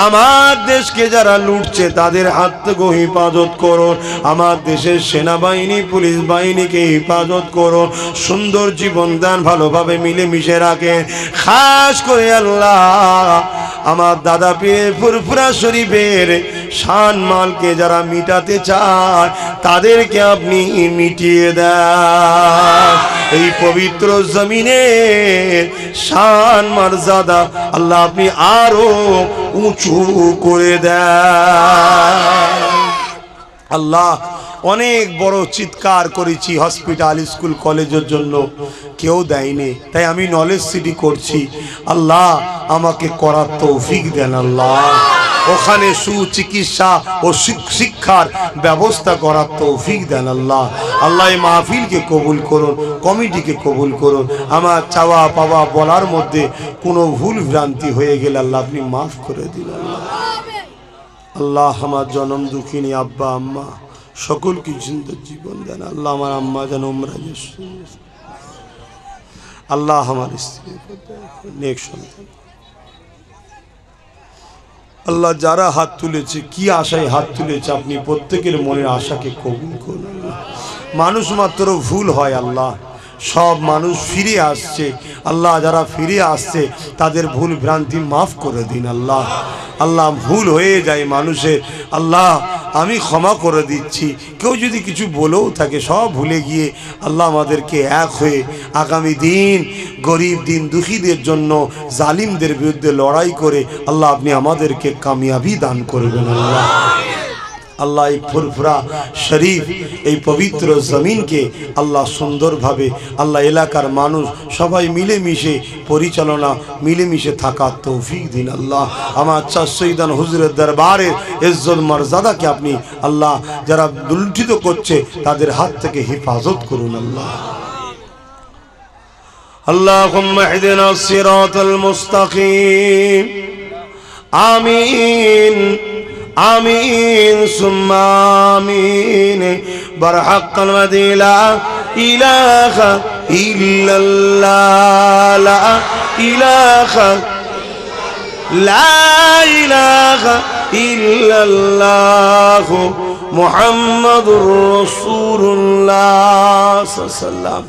আমার দেশকে যারা লুটছে তাদের হাত থেকে হেফাজত করুন। আমার দেশের সেনাবাহিনী পুলিশ বাহিনীকে হেফাজত করুন। সুন্দর জীবন দান, ভালোভাবে মিলেমিশে রাখে। খাস করে আল্লাহ আমার দাদা পীরের ফুরফুরা শরীফের শান মালকে যারা মিটাতে চায় তাদেরকে আপনি মিটিয়ে দেন। এই পবিত্র জমিনে শান মর্যাদা আল্লাহ আপনি আরো উঁচু করে দেন। আল্লাহ অনেক বড় চিৎকার করেছি হসপিটাল, স্কুল, কলেজের জন্য, কেউ দেয়নি, তাই আমি নলেজ সিটি করছি। আল্লাহ আমাকে করার তৌফিক দেন। আল্লাহ ওখানে সুচিকিৎসা ও শিক্ষার ব্যবস্থা করার তৌফিক দেন। আল্লাহ আল্লাহ এই মাহফিলকে কবুল করুন, কমিটিকে কবুল করুন। আমার চাওয়া পাওয়া বলার মধ্যে কোনো ভুল ভ্রান্তি হয়ে গেলে আল্লাহ আপনি মাফ করে দিন। আল্লাহ আমার জনম দুঃখিনী আব্বা আম্মা সকলকে সুন্দর জীবন দেন। আল্লাহ আমার আম্মা যেন উমরা গেছে। আল্লাহ আমার স্ত্রী নেক সন্তান। আল্লাহ যারা হাত তুলেছে, কি আশায় হাত তুলেছে, আপনি প্রত্যেকের মনের আশাকে কবুল করুন। মানুষ মাত্র ভুল হয় আল্লাহ, সব মানুষ ফিরে আসছে। আল্লাহ যারা ফিরে আসছে তাদের ভুল ভ্রান্তি মাফ করে দিন। আল্লাহ আল্লাহ ভুল হয়ে যায় মানুষের, আল্লাহ আমি ক্ষমা করে দিচ্ছি। কেউ যদি কিছু বলেও থাকে সব ভুলে গিয়ে আল্লাহ আমাদেরকে এক হয়ে আগামী দিন গরিব দিন দুঃখীদের জন্য জালিমদের বিরুদ্ধে লড়াই করে আল্লাহ আপনি আমাদেরকে কামিয়াবি দান করবেন। আল্লাহ আল্লাহ এই ফুরফুরা শরীফ এই পবিত্র জমিনকে আল্লাহ সুন্দরভাবে আল্লাহ এলাকার মানুষ সবাই মিলেমিশে পরিচালনা মিলেমিশে থাকার তৌফিক দিন আল্লাহ। আমার সৈয়দান হুজুরের দরবারের ইজ্জত মর্যাদাকে আপনি আল্লাহ যারা লুণ্ঠিত করছে তাদের হাত থেকে হেফাজত করুন আল্লাহ। اللهم اهدنا الصراط المستقيم آمين آمين ثم آمين برحق المدي لا إله إلا الله لا إله لا إله إلا الله محمد رسول الله صلى الله عليه وسلم